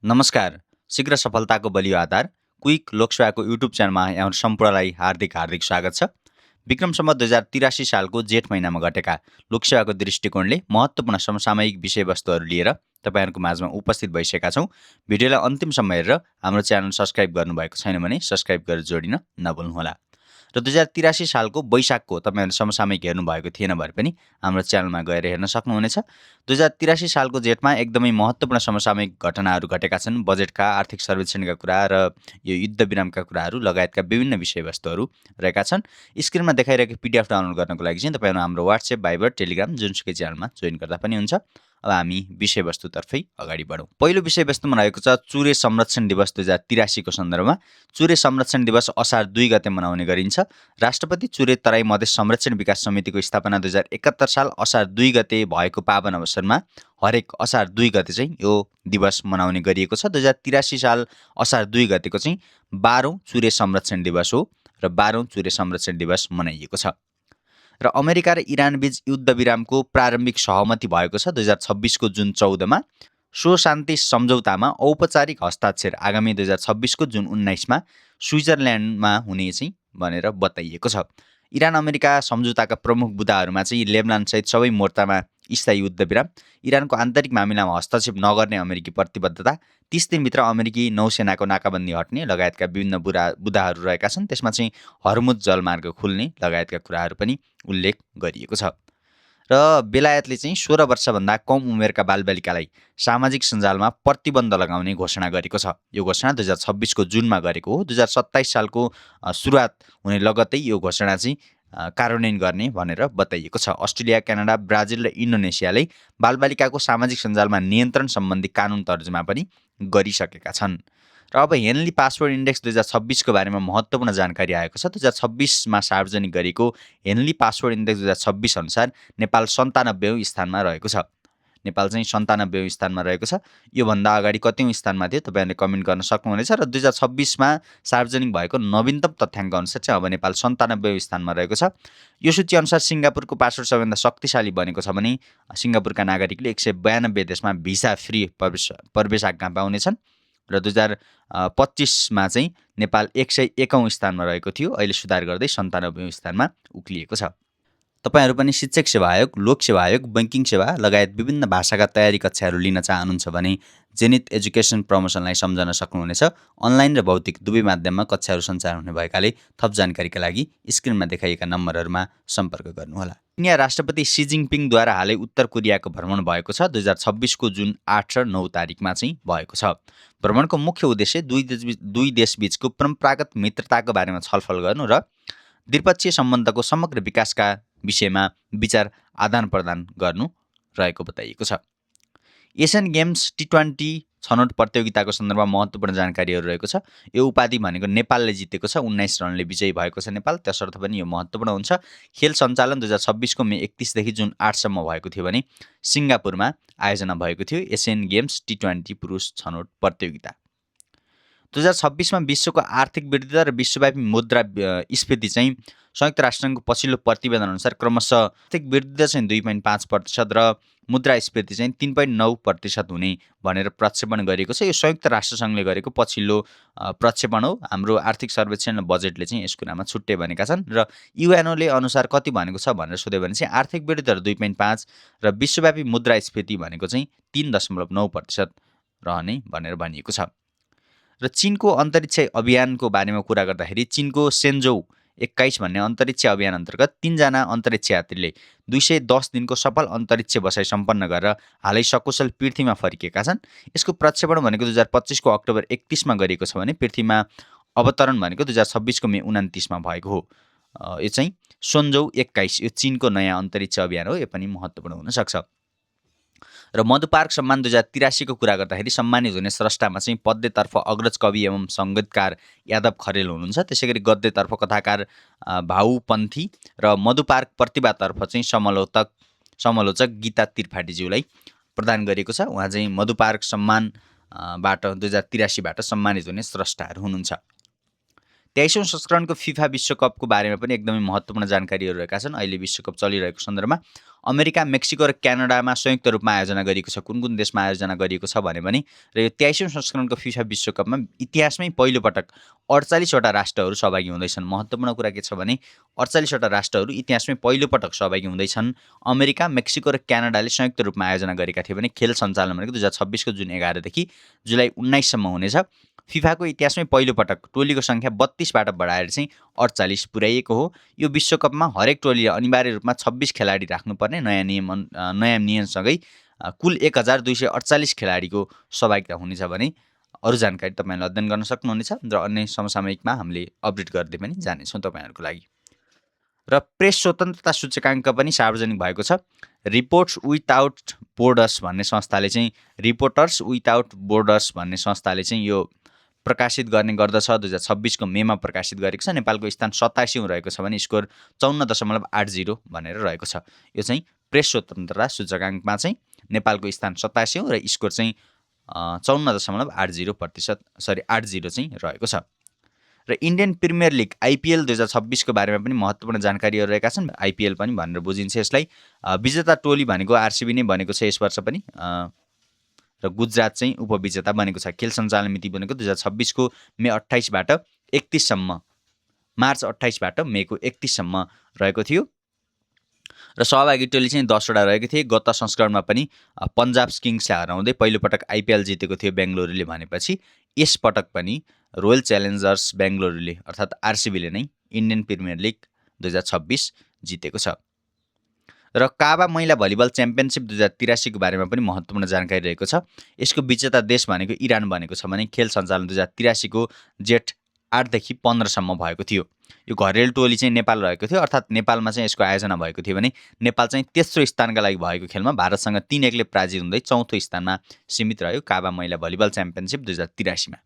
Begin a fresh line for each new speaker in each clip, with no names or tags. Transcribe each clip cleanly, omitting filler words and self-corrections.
नमस्कार। शीघ्र सफलताको बलियो आधार क्विक लोकसेवाको युट्युब च्यानलमा यहाँ सम्पूर्णलाई हार्दिक हार्दिक स्वागत छ। विक्रम सम्वत 2083 सालको जेठ महिनामा घटेका लोकसेवाको दृष्टिकोणले महत्त्वपूर्ण समसामयिक विषयवस्तुहरू लिएर तपाईँहरूको माझमा उपस्थित भइसकेका छौँ। भिडियोलाई अन्तिमसम्म हेरेर हाम्रो च्यानल सब्सक्राइब गर्नुभएको छैन भने सब्सक्राइब गरेर जोडिन नभुल्नुहोला। र 2083 सालको वैशाखको तपाईँहरूले समसामयिक हेर्नुभएको थिएन भए पनि हाम्रो च्यानलमा गएर हेर्न सक्नुहुनेछ। 2083 सालको जेठमा एकदमै महत्त्वपूर्ण समसामयिक घटनाहरू घटेका छन्। बजेटका, आर्थिक सर्वेक्षणका कुरा र यो युद्ध विरामका कुराहरू लगायतका विभिन्न विषयवस्तुहरू रहेका छन्। स्क्रिनमा देखाइरहेको पिडिएफ डाउनलोड गर्नको लागि चाहिँ तपाईँहरू हाम्रो वाट्सएप, भाइबर, टेलिग्राम जुनसुकै च्यानलमा जोइन गर्दा पनि हुन्छ। अब हामी विषयवस्तुतर्फै अगाडि बढौँ। पहिलो विषयवस्तुमा रहेको छ चुरे संरक्षण दिवस 2083 को सन्दर्भमा। चुरे संरक्षण दिवस असार 2 गते मनाउने गरिन्छ। राष्ट्रपति चुरे तराई मधेस संरक्षण विकास समितिको स्थापना 2071 साल असार 2 गते भएको पावन अवसरमा हरेक असार 2 गते चाहिँ यो दिवस मनाउने गरिएको छ। 2083 साल असार 2 गतेको चाहिँ 12औं चुरे संरक्षण दिवस हो र 12औं चुरे संरक्षण दिवस मनाइएको छ। र अमेरिका र इरान बीच युद्ध विरामको प्रारम्भिक सहमति भएको छ 2026 को जुन 14 मा। सो शान्ति सम्झौतामा औपचारिक हस्ताक्षर आगामी 2026 को जुन 19 मा स्विजरल्यान्डमा हुने चाहिँ भनेर बताइएको छ। इरान अमेरिका सम्झौताका प्रमुख बुँदाहरूमा चाहिँ लेबनान सहित सबै मोर्चामा स्थायी युद्ध विराम, इरानको आन्तरिक मामिलामा हस्तक्षेप नगर्ने अमेरिकी प्रतिबद्धता, 30 दिनभित्र अमेरिकी नौसेनाको नाकाबन्दी हट्ने लगायतका विभिन्न बुँदाहरू रहेका छन्। त्यसमा चाहिँ हर्मुज जलमार्ग खुल्ने लगायतका कुराहरू पनि उल्लेख गरिएको छ। र बेलायतले चाहिँ 16 वर्षभन्दा कम उमेरका बालबालिकालाई सामाजिक सञ्जालमा प्रतिबन्ध लगाउने घोषणा गरेको छ। यो घोषणा 2026 को जुनमा गरेको हो। 2027 सालको सुरुवात हुने लगत्तै यो घोषणा चाहिँ कार्यान्वयन गर्ने भनेर बताइएको छ। अस्ट्रेलिया, क्यानाडा, ब्राजिल र इन्डोनेसियाले बालबालिकाको सामाजिक सञ्जालमा नियन्त्रण सम्बन्धी कानुन तर्जुमा पनि गरिसकेका छन्। र अब हेनली पासवर्ड इन्डेक्स 2026 को बारेमा महत्त्वपूर्ण जानकारी आएको छ। 2026 मा सार्वजनिक गरेको हेनली पासवर्ड इन्डेक्स 2026 अनुसार नेपाल 97औं स्थानमा रहेको छ। नेपाल चाहिँ 97औं स्थानमा रहेको छ। योभन्दा अगाडि कतौँ स्थानमा थियो तपाईँहरूले कमेन्ट गर्न सक्नुहुनेछ। र 2026 मा सार्वजनिक भएको नवीनतम तथ्याङ्क अनुसार चाहिँ अब नेपाल 97औं स्थानमा रहेको छ। यो सूची अनुसार सिङ्गापुरको पासवर्ड सबैभन्दा शक्तिशाली बनेको छ भने सिङ्गापुरका नागरिकले 192 देशमा भिसा फ्री प्रवेशाज्ञा पाउनेछन्। र 2025 मा चाहिँ नेपाल 101औं स्थानमा रहेको थियो। अहिले सुधार गर्दै 97औं स्थानमा उक्लिएको छ। तपाईहरू पनि शिक्षक सेवा आयोग, लोक सेवा आयोग, बैंकिङ सेवा लगायत विभिन्न भाषाका तयारी कक्षाहरू लिन चाहनुहुन्छ भने जेनिथ एजुकेसन प्रमोसनलाई सम्झन सक्नुहुनेछ। अनलाइन र भौतिक दुवै माध्यममा कक्षाहरू सञ्चालन हुने भएकाले थप जानकारीका लागि स्क्रिनमा देखाइएका नम्बरहरूमा सम्पर्क गर्नुहोला। चिनिया राष्ट्रपति सी जिङपिङद्वारा हालै उत्तर कोरियाको भ्रमण भएको छ। 2026 को जुन 8 र 9 तारिकमा चाहिँ भएको छ। भ्रमणको मुख्य उद्देश्य दुई देशबीचको परम्परागत मित्रताको बारेमा छलफल गर्नु र द्विपक्षीय सम्बन्धको समग्र विकासका विषयमा विचार आदान प्रदान गर्नु रहेको बताइएको छ। एसियन गेम्स T20 छनौट प्रतियोगिताको सन्दर्भमा महत्त्वपूर्ण जानकारीहरू रहेको छ। यो उपाधि भनेको नेपालले जितेको छ। 19 रनले विजयी भएको छ नेपाल। त्यसर्थ पनि यो महत्त्वपूर्ण हुन्छ। खेल सञ्चालन 2026 को मे 31 देखि जुन 8 सम्म भएको थियो भने सिङ्गापुरमा आयोजना भएको थियो एसियन गेम्स T20 पुरुष छनौट प्रतियोगिता। 2026 मा विश्वको आर्थिक वृद्धि र विश्वव्यापी मुद्रा स्फीति चाहिँ संयुक्त राष्ट्रसङ्घको पछिल्लो प्रतिवेदन अनुसार क्रमशः आर्थिक वृद्धि चाहिँ 2.5% र मुद्रास्फीति चाहिँ 3.9% हुने भनेर प्रक्षेपण गरिएको छ। यो संयुक्त राष्ट्रसङ्घले गरेको पछिल्लो प्रक्षेपण हो। हाम्रो आर्थिक सर्वेक्षण र बजेटले चाहिँ यस कुरामा छुट्टै भनेका छन्। र युएनओले अनुसार कति भनेको छ भनेर सोध्यो भने चाहिँ आर्थिक वृद्धि 2.5 र विश्वव्यापी मुद्रास्फीति भनेको चाहिँ 3.9% रहने भनेर भनिएको छ। र चीनको अन्तरिक्ष अभियानको बारेमा कुरा गर्दाखेरि चीनको सेन्जौ 21 भन्ने अन्तरिक्ष अभियान अन्तर्गत 3 जना अन्तरिक्ष यात्रीले 210 दिनको सफल अन्तरिक्ष बसाइ सम्पन्न गरेर हालै सकुशल पृथ्वीमा फर्किएका छन्। यसको प्रक्षेपण भनेको 2025 को अक्टोबर 31 मा गरिएको छ भने पृथ्वीमा अवतरण भनेको 2026 को मे 29 मा भएको हो। यो चाहिँ सेन्जौ 21 यो चीनको नयाँ अन्तरिक्ष अभियान हो। यो पनि महत्त्वपूर्ण हुन सक्छ। र मधुपार्क सम्मान 2083 को कुरा गर्दाखेरि सम्मानित हुने स्रष्टामा चाहिँ पद्यतर्फ अग्रज कवि एवं सङ्गीतकार यादव खरेल हुनुहुन्छ। त्यसैगरी गद्यतर्फ कथाकार भाउपन्थी र मधुपार्क प्रतिभातर्फ चाहिँ समालोचक गीता त्रिपाठीज्यूलाई प्रदान गरिएको छ। उहाँ चाहिँ मधुपार्क सम्मानबाट 2083 बाट सम्मानित हुने स्रष्टाहरू हुनुहुन्छ। 23औं संस्करणको फिफा विश्वकपको बारेमा पनि एकदमै महत्त्वपूर्ण जानकारीहरू रहेका छन्। अहिले विश्वकप चलिरहेको सन्दर्भमा अमेरिका, मेक्सिको र क्यानाडामा संयुक्त रूपमा आयोजना गरिएको छ। कुन कुन देशमा आयोजना गरिएको छ भने पनि र यो 23औं संस्करणको फिफा विश्वकपमा इतिहासमै पहिलोपटक 48 वटा राष्ट्रहरू सहभागी हुँदैछन्। महत्त्वपूर्ण कुरा के छ भने 48 वटा राष्ट्रहरू इतिहासमै पहिलोपटक सहभागी हुँदैछन्। अमेरिका, मेक्सिको र क्यानाडाले संयुक्त रूपमा आयोजना गरेका थिए भने खेल सञ्चालन भनेको 2026 को जुन 11 देखि जुलाई 19 सम्म हुनेछ। फिफाको इतिहासमै पहिलोपटक टोलीको सङ्ख्या 32 बाट बढाएर चाहिँ 48 पुर्याइएको हो। यो विश्वकपमा हरेक टोलीले अनिवार्य रूपमा 26 खेलाडी राख्नुपर्ने नयाँ नियमसँगै कुल 1248 खेलाडीको सहभागिता हुनेछ भने अरू जानकारी तपाईँले अध्ययन गर्न सक्नुहुनेछ र अन्य समसामयिकमा हामीले अपडेट गर्दै पनि जानेछौँ तपाईँहरूको लागि। र प्रेस स्वतन्त्रता सूचकाङ्क पनि सार्वजनिक भएको छ। रिपोर्टर्स विदाउट बोर्डर्स भन्ने संस्थाले चाहिँ यो प्रकाशित गर्ने गर्दछ। 2026 को मेमा प्रकाशित गरेको छ। नेपालको स्थान 87औं रहेको छ भने स्कोर 54.80 भनेर रहेको छ। यो चाहिँ प्रेस स्वतन्त्रता सूचकाङ्कमा चाहिँ नेपालको स्थान 87औं र स्कोर चाहिँ 54.80% 80 चाहिँ रहेको छ। र इन्डियन प्रिमियर लिग आइपिएल 2026 को बारेमा पनि महत्त्वपूर्ण जानकारीहरू रहेका छन्। आइपिएल पनि भनेर बुझिन्छ यसलाई। विजेता टोली भनेको आरसिबी नै बनेको छ यस वर्ष पनि, र गुजरात चाहिँ उपविजेता बनेको छ। खेल सञ्चालन मिति बनेको 2026 को मे 28 बाट 31 सम्म, मार्च 28 बाट मेको 31 सम्म रहेको थियो। र सहभागी टोली चाहिँ 10 वटा रहेको थिए। गत संस्करणमा पनि पन्जाब किङ्सलाई हराउँदै पहिलोपटक आइपिएल जितेको थियो बेङ्गलुरुले भनेपछि यस पटक पनि रोयल च्यालेन्जर्स बेङ्गलुरुले अर्थात् आरसिबीले नै इन्डियन प्रिमियर लिग 2026 जितेको छ। र काबा महिला भलिबल च्याम्पियनसिप 2083 को बारेमा पनि महत्त्वपूर्ण जानकारी रहेको छ। यसको विजेता देश भनेको इरान बनेको छ भने खेल सञ्चालन 2083 को जेठ 8 देखि 15 सम्म भएको थियो। यो घरेलु टोली चाहिँ नेपाल रहेको थियो, अर्थात् नेपालमा चाहिँ यसको आयोजना भएको थियो भने नेपाल चाहिँ तेस्रो स्थानका लागि भएको खेलमा भारतसँग 3-1 ले पराजित हुँदै चौथो स्थानमा सीमित रह्यो काबा महिला भलिबल च्याम्पियनसिप 2083 मा।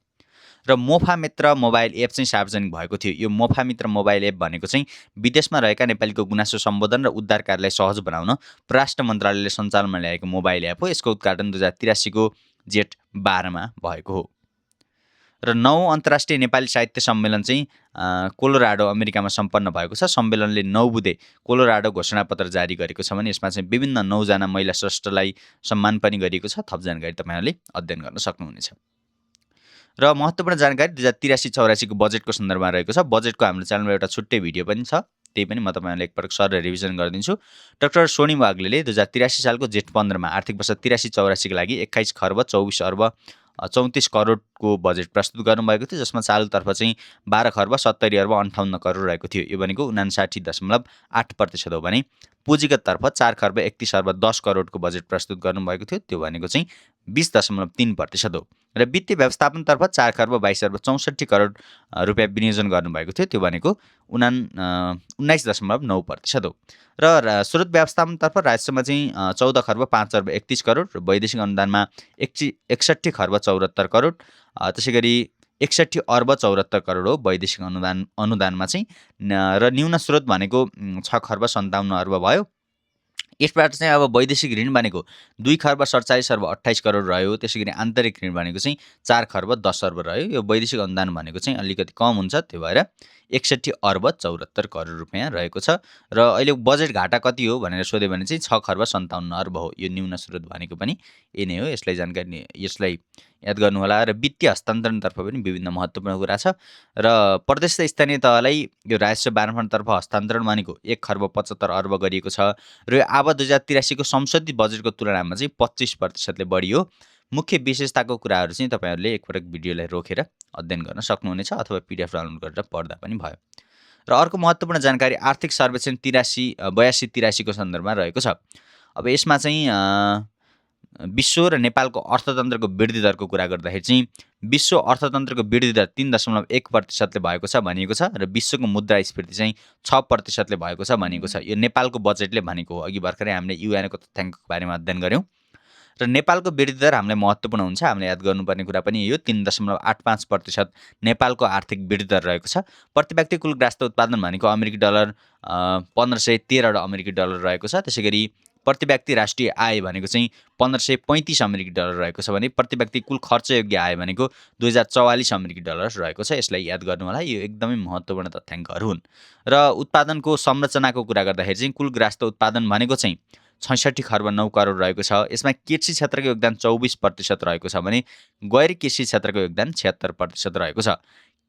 र मोफा मित्र मोबाइल एप चाहिँ सार्वजनिक भएको थियो। यो मोफा मित्र मोबाइल एप भनेको चाहिँ विदेशमा रहेका नेपालीको गुनासो सम्बोधन र उद्धार कार्यलाई सहज बनाउन परराष्ट्र मन्त्रालयले सञ्चालनमा ल्याएको मोबाइल एप हो। यसको उद्घाटन 2083 को जेठ 12 मा भएको हो। र 9औं अन्तर्राष्ट्रिय नेपाली साहित्य सम्मेलन चाहिँ कोलोराडो अमेरिकामा सम्पन्न भएको छ। सम्मेलनले 9 बुँदे कोलोराडो घोषणापत्र जारी गरेको छ भने यसमा चाहिँ विभिन्न 9 जना महिला श्रेष्ठलाई सम्मान पनि गरिएको छ। थप जानकारी तपाईँहरूले अध्ययन गर्न सक्नुहुनेछ। र महत्त्वपूर्ण जानकारी 2083-84 को बजेटको सन्दर्भमा रहेको छ। बजेटको हाम्रो च्यानलमा एउटा छुट्टै भिडियो पनि छ, त्यही पनि म तपाईँहरूलाई एकपटक सर रिभिजन गरिदिन्छु। डाक्टर सोनी वाग्लेले 2083 सालको जेठ 15 मा आर्थिक वर्ष 83-84 को लागि 21 खर्ब 24 अर्ब 34 करोडको बजेट प्रस्तुत गर्नुभएको थियो, जसमा चालुतर्फ चाहिँ 12 खर्ब 70 अर्ब 58 करोड रहेको थियो। यो भनेको 59.8% हो भने पुँजीगततर्फ 4 खर्ब 31 अर्ब 10 करोडको बजेट प्रस्तुत गर्नुभएको थियो, त्यो भनेको चाहिँ 20.3% हो। र वित्तीय व्यवस्थापनतर्फ 4 खर्ब 22 अर्ब 64 करोड रुपियाँ विनियोजन गर्नुभएको थियो, त्यो भनेको 19.9% हो। र स्रोत व्यवस्थापनतर्फ राजस्वमा चाहिँ 14 खर्ब 5 अर्ब 31 करोड र वैदेशिक अनुदानमा 61 खर्ब 74 करोड, त्यसै गरी 61 अर्ब 74 करोड हो वैदेशिक अनुदानमा चाहिँ। र न्यून स्रोत भनेको 6 खर्ब 57 अर्ब भयो। यसबाट चाहिँ अब वैदेशिक ऋण भनेको 2 खर्ब 47 अर्ब 28 करोड रह्यो। त्यसै गरी आन्तरिक ऋण भनेको चाहिँ 4 खर्ब 10 अर्ब रह्यो। यो वैदेशिक अनुदान भनेको चाहिँ अलिकति कम हुन्छ, त्यो भएर 61 अर्ब 74 करोड रुपियाँ रहेको छ। र अहिले बजेट घाटा कति हो भनेर सोध्यो भने चाहिँ 6 खर्ब 57 अर्ब हो। यो न्यून स्रोत भनेको पनि यही नै हो। यसलाई याद गर्नुहोला। र वित्तीय हस्तान्तरणतर्फ पनि विभिन्न महत्त्वपूर्ण कुरा छ। र प्रदेश र स्थानीय तहलाई यो राजस्व बाँडफाँडतर्फ हस्तान्तरण भनेको 1 खर्ब 75 अर्ब गरिएको छ। र यो आब 2083 को संसदीय बजेटको तुलनामा चाहिँ 25% बढी हो। मुख्य विशेषताको कुराहरू चाहिँ तपाईँहरूले एकपटक भिडियोलाई रोकेर अध्ययन गर्न सक्नुहुनेछ अथवा PDF डाउनलोड गरेर पढ्दा पनि भयो। र अर्को महत्त्वपूर्ण जानकारी आर्थिक सर्वेक्षण 82-83 को सन्दर्भमा रहेको छ। अब यसमा चाहिँ विश्व र नेपालको अर्थतन्त्रको वृद्धि दरको कुरा गर्दाखेरि चाहिँ विश्व अर्थतन्त्रको वृद्धि दर 3.1% ले भएको छ भनिएको छ। र विश्वको मुद्रास्फीति चाहिँ 6% ले भएको छ भनिएको छ। यो नेपालको बजेटले भनेको हो। अघि भर्खरै हामीले युएनको तथ्याङ्कको बारेमा अध्ययन गऱ्यौँ। र नेपालको वृद्धि दर हामीलाई महत्त्वपूर्ण हुन्छ, हामीले याद गर्नुपर्ने कुरा पनि यो 3.85% नेपालको आर्थिक वृद्धि दर रहेको छ। प्रति व्यक्ति कुल ग्रास्थ उत्पादन भनेको अमेरिकी डलर 1513 अमेरिकी डलर रहेको छ। त्यसै गरी प्रति व्यक्ति राष्ट्रिय आय भनेको चाहिँ $1535 रहेको छ भने प्रति व्यक्ति कुल खर्चयोग्य आय भनेको $2044 रहेको छ। यसलाई याद गर्नु होला, यो एकदमै महत्त्वपूर्ण तथ्याङ्कहरू हुन्। र उत्पादनको संरचनाको कुरा गर्दाखेरि चाहिँ कुल ग्राहस्थ उत्पादन भनेको चाहिँ 66 खर्ब 9 करोड रहेको छ। यसमा कृषि क्षेत्रको योगदान 24% रहेको छ भने गैर कृषि क्षेत्रको योगदान 76% रहेको छ।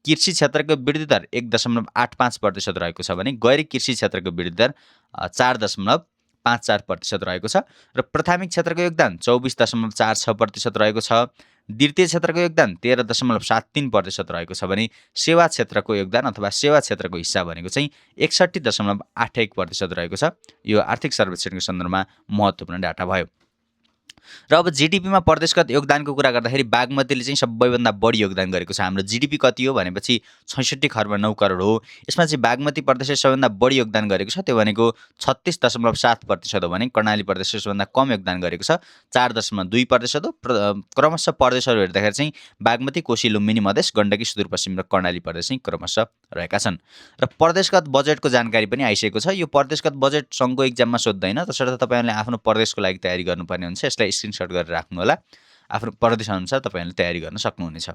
कृषि क्षेत्रको वृद्धि दर 1.85% रहेको छ भने गैर कृषि क्षेत्रको वृद्धि दर 4.54% रहेको छ। र प्राथमिक क्षेत्रको योगदान 24.46% रहेको छ। द्वितीय क्षेत्रको योगदान 13.73% रहेको छ भने सेवा क्षेत्रको योगदान अथवा सेवा क्षेत्रको हिस्सा भनेको चाहिँ 61.81% रहेको छ। यो आर्थिक सर्वेक्षणको सन्दर्भमा महत्त्वपूर्ण डाटा भयो। र अब जिडिपीमा प्रदेशगत योगदानको कुरा गर्दाखेरि बागमतीले चाहिँ सबैभन्दा बढी योगदान गरेको छ। हाम्रो जिडिपी कति हो भनेपछि 66 खर्ब 9 करोड हो। यसमा चाहिँ बागमती प्रदेशले सबैभन्दा बढी योगदान गरेको छ, त्यो भनेको 36.7% हो भने कर्णाली प्रदेशले सबैभन्दा कम योगदान गरेको छ 4.2% हो। क्रमशः प्रदेशहरू हेर्दाखेरि चाहिँ बागमती, कोशी, लुम्बिनी मधेस, गण्डकी, सुदूरपश्चिम र कर्णाली प्रदेश चाहिँ क्रमशः रहेका छन्। र प्रदेशगत बजेटको जानकारी पनि आइसकेको छ। यो प्रदेशगत बजेट सङ्घको एक्जाममा सोध्दैन, तसर्थ तपाईँहरूले आफ्नो प्रदेशको लागि तयारी गर्नुपर्ने हुन्छ। यसलाई स्क्रिनसट गरेर राख्नु होला। आफ्नो प्रदेशअनुसार तपाईँहरूले तयारी गर्न सक्नुहुनेछ।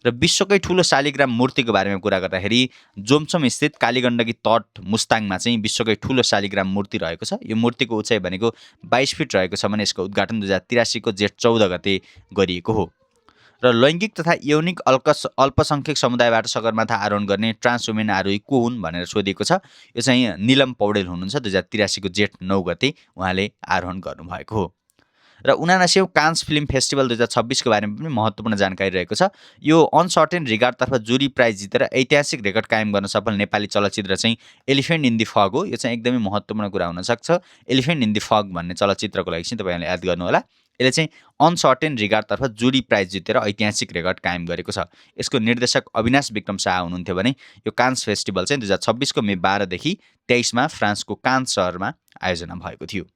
र विश्वकै ठुलो शालिग्राम मूर्तिको बारेमा कुरा गर्दाखेरि जोमसोम स्थित कालीगण्डकी तट मुस्ताङमा चाहिँ विश्वकै ठुलो शालिग्राम मूर्ति रहेको छ। यो मूर्तिको उचाइ भनेको 22 फिट रहेको छ भने यसको उद्घाटन 2083 को जेठ 14 गते गरिएको हो। र लैङ्गिक तथा यौनिक अल्पसङ्ख्यक समुदायबाट सगरमाथा आरोहण गर्ने ट्रान्स वुमेन आरोही को हुन् भनेर सोधिएको छ। यो चाहिँ निलम पौडेल हुनुहुन्छ। 2083 को जेठ 9 गते उहाँले आरोहण गर्नुभएको हो। र 79औं कान्स फिल्म फेस्टिभल 2026 को बारेमा पनि महत्त्वपूर्ण जानकारी रहेको छ। यो अनसर्टेन रिगार्डतर्फ जुरी प्राइज जितेर ऐतिहासिक रेकर्ड कायम गर्न सफल नेपाली चलचित्र चाहिँ एलिफेन्ट इन द फग हो। यो चाहिँ एकदमै महत्त्वपूर्ण कुरा हुनसक्छ। एलिफेन्ट इन द फग भन्ने चलचित्रको लागि चाहिँ तपाईँहरूले याद गर्नु होला। यसले चाहिँ अनसर्टेन रिगार्डतर्फ जुरी प्राइज जितेर ऐतिहासिक रेकर्ड कायम गरेको छ। यसको निर्देशक अविनाश विक्रम शाह हुनुहुन्थ्यो भने यो कान्स फेस्टिभल चाहिँ 2026 को मे 12 देखि 23 मा फ्रान्सको कान्स सहरमा आयोजना भएको थियो।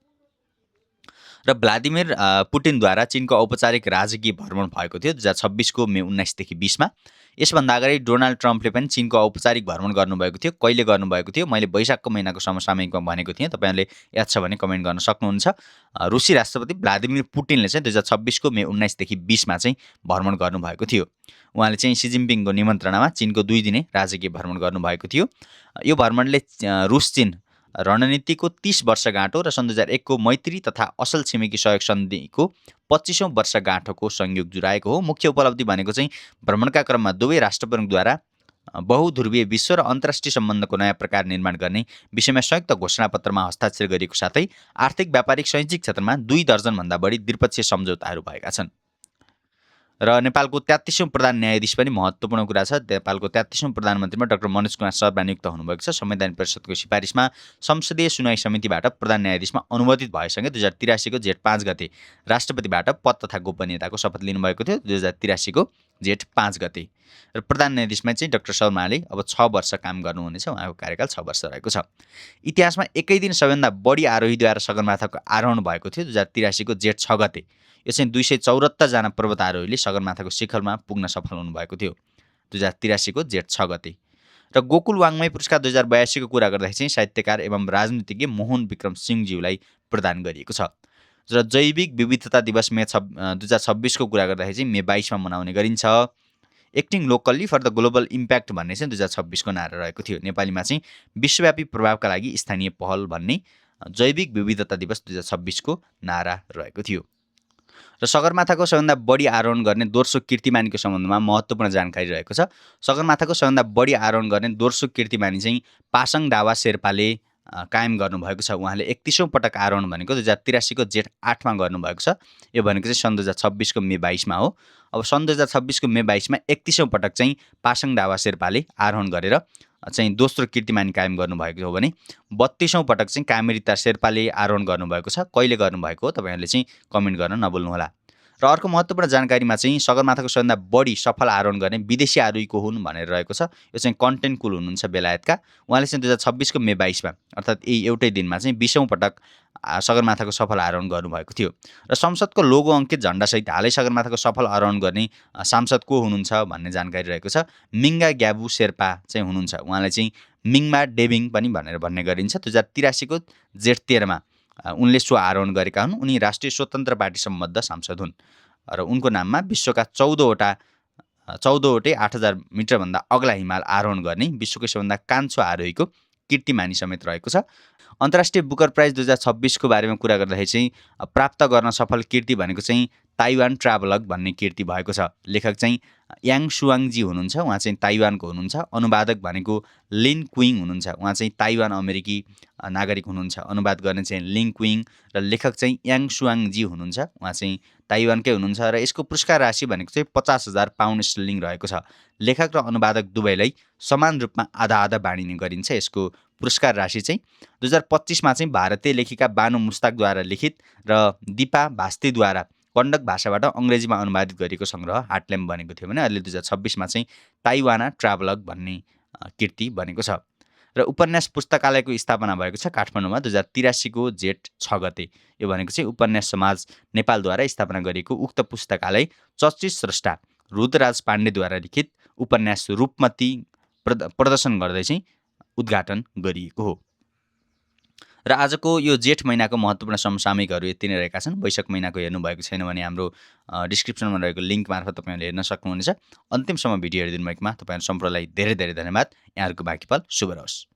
र भ्लादिमिर पुटिनद्वारा चीनको औपचारिक राजकीय भ्रमण भएको थियो 2026 को मे 19 देखि 20 मा। यसभन्दा अगाडि डोनाल्ड ट्रम्पले पनि चीनको औपचारिक भ्रमण गर्नुभएको थियो। कहिले गर्नुभएको थियो मैले वैशाखको महिनाको समसामयिकमा भनेको थिएँ। तपाईँहरूले याद छ भने कमेन्ट गर्न सक्नुहुन्छ। रुसी राष्ट्रपति भ्लादिमिर पुटिनले चाहिँ 2026 को मे 19 देखि 20 मा चाहिँ भ्रमण गर्नुभएको थियो। उहाँले चाहिँ सी जिनपिङको निमन्त्रणामा चीनको 2 दिने राजकीय भ्रमण गर्नुभएको थियो। यो भ्रमणले रुस चीन रणनीतिको 30 वर्षगाँठो र सन् 2001 को मैत्री तथा असल छिमेकी सहयोग सन्धिको 25औं वर्षगाँठोको संयोग जुराएको हो। मुख्य उपलब्धि भनेको चाहिँ भ्रमणका क्रममा दुवै राष्ट्रप्रमुखद्वारा बहुध्रुवीय विश्व र अन्तर्राष्ट्रिय सम्बन्धको नयाँ प्रकार निर्माण गर्ने विषयमा संयुक्त घोषणापत्रमा हस्ताक्षर गरिएको साथै आर्थिक, व्यापारिक, शैक्षिक क्षेत्रमा 2 दर्जनभन्दा बढी द्विपक्षीय सम्झौताहरू भएका छन्। र नेपालको 33औं प्रधान न्यायाधीश पनि महत्त्वपूर्ण कुरा छ। नेपालको 33औं प्रधानमन्त्रीमा डाक्टर मनोज कुमार शर्मा नियुक्त हुनुभएको छ। संवैधानिक परिषदको सिफारिसमा संसदीय सुनवाई समितिबाट प्रधान न्यायाधीशमा अनुमोदित भएसँगै 2083 को जेठ 5 गते राष्ट्रपतिबाट पद तथा गोपनीयताको शपथ लिनुभएको थियो। 2083 को जेठ 5 गते र प्रधान न्यायाधीशमा चाहिँ डाक्टर शर्माले अब 6 वर्ष काम गर्नुहुनेछ। उहाँको कार्यकाल 6 वर्ष रहेको छ। इतिहासमा एकै दिन सबैभन्दा बढी आरोहीद्वारा सगरमाथाको आरोहण भएको थियो 2083 को जेठ 6 गते। यो चाहिँ 274 जना पर्वतारोहीले सगरमाथाको शिखरमा पुग्न सफल हुनुभएको थियो 2083 को जेठ 6 गते। र गोकुल वाङ्मय पुरस्कार 2082 को कुरा गर्दाखेरि चाहिँ साहित्यकार एवं राजनीतिज्ञ मोहन विक्रम सिंहज्यूलाई प्रदान गरिएको छ। र जैविक विविधता दिवस मे 2026 को कुरा गर्दाखेरि चाहिँ मे 22 मा मनाउने गरिन्छ। Acting locally for the global impact भन्ने चाहिँ 2026 को नारा रहेको थियो। नेपालीमा चाहिँ विश्वव्यापी प्रभावका लागि स्थानीय पहल भन्ने जैविक विविधता दिवस 2026 को नारा रहेको थियो। र सगरमाथाको सबैभन्दा बढी आरोहण गर्ने दोस्रो कीर्तिमानीको सम्बन्धमा महत्त्वपूर्ण जानकारी रहेको छ। सगरमाथाको सबैभन्दा बढी आरोहण गर्ने दोस्रो कीर्तिमानी चाहिँ पासाङ दावा शेर्पाले कायम गर्नुभएको छ। उहाँले 31औं पटक आरोहण भनेको 2083 को जेठ 8 मा गर्नुभएको छ। यो भनेको चाहिँ सन् 2026 को मे 22 मा हो। अब सन् 2026 को मे 22 मा 31औं पटक चाहिँ पासाङ दावा शेर्पाले आरोहण गरेर चाहिँ दोस्रो कीर्तिमानी कायम गर्नुभएको हो भने 32औं पटक चाहिँ कामेरिता शेर्पाले आरोहण गर्नुभएको छ। कहिले गर्नुभएको हो तपाईँहरूले चाहिँ कमेन्ट गर्न नभुल्नुहोला। र अर्को महत्त्वपूर्ण जानकारीमा चाहिँ सगरमाथाको सबैभन्दा बढी सफल आरोहण गर्ने विदेशी आरोहीको हुन् भनेर रहेको छ। यो चाहिँ कन्टेन्ट कुल हुनुहुन्छ बेलायतका। उहाँले चाहिँ 2026 को मे 22 मा अर्थात् यही एउटै दिनमा चाहिँ 20औं पटक सगरमाथाको सफल आरोहण गर्नुभएको थियो। र संसदको लोगो अङ्कित झन्डासहित हालै सगरमाथाको सफल आरोहण गर्ने सांसद को हुनुहुन्छ भन्ने जानकारी रहेको छ। मिङ्गा ग्याबु शेर्पा चाहिँ हुनुहुन्छ। उहाँलाई चाहिँ मिङमा डेबिङ पनि भन्ने गरिन्छ। 2083 को जेठ 13 मा उनले सो आरोहण गरेका हुन्। उनी राष्ट्रिय स्वतन्त्र पार्टी सम्बद्ध सांसद हुन् र उनको नाममा विश्वका 14वटै 8000 मिटरभन्दा अग्ला हिमाल आरोहण गर्ने विश्वको सबभन्दा कान्छो आरोहीको कीर्तिमानी समेत रहेको छ। अन्तर्राष्ट्रिय बुकर प्राइज 2026 को बारेमा कुरा गर्दाखेरि चाहिँ प्राप्त गर्न सफल कीर्ति भनेको चाहिँ ताइवान ट्राभलग भन्ने कीर्ति भएको छ। लेखक चाहिँ याङ सुवाङजी हुनुहुन्छ, उहाँ चाहिँ ताइवानको हुनुहुन्छ। अनुवादक भनेको लिन क्विङ हुनुहुन्छ, उहाँ चाहिँ ताइवान अमेरिकी नागरिक हुनुहुन्छ। अनुवाद गर्ने चाहिँ लिन क्विङ र लेखक चाहिँ याङ सुवाङजी हुनुहुन्छ, उहाँ चाहिँ ताइवानकै हुनुहुन्छ र यसको पुरस्कार राशि भनेको चाहिँ 50,000 पाउन्ड स्टर्लिङ रहेको छ। लेखक र अनुवादक दुवैलाई समान रूपमा आधा आधा बाँडिने गरिन्छ। यसको पुरस्कार राशि चाहिँ 2025मा चाहिँ भारतीय लेखिका बानु मुस्ताकद्वारा लिखित र दिपा भास्तेद्वारा कन्नड भाषाबाट अङ्ग्रेजीमा अनुवादित गरिएको सङ्ग्रह हार्टल्याम्प बनेको थियो भने अहिले 2026मा चाहिँ ताइवाना ट्राभलग भन्ने कीर्ति बनेको छ। र उपन्यास पुस्तकालयको स्थापना भएको छ काठमाडौँमा 2083 को जेठ 6 गते। यो भनेको चाहिँ उपन्यास समाज नेपालद्वारा स्थापना गरिएको उक्त पुस्तकालय चर्चित स्रष्टा रुद्रराज पाण्डेद्वारा लिखित उपन्यास रूपमती प्रदर्शन गर्दै चाहिँ उद्घाटन गरिएको हो। र आजको यो जेठ महिनाको महत्त्वपूर्ण समसामयिकहरू यति नै रहेका छन्। वैशाख महिनाको हेर्नुभएको छैन भने हाम्रो डिस्क्रिप्सनमा रहेको लिङ्क मार्फत तपाईँहरूले हेर्न सक्नुहुनेछ। अन्तिमसम्म भिडियो हेरिदिनु भएकोमा तपाईँहरू सम्पूर्णलाई धेरै धेरै धन्यवाद। यहाँहरूको बाँकी पल शुभ रहोस्।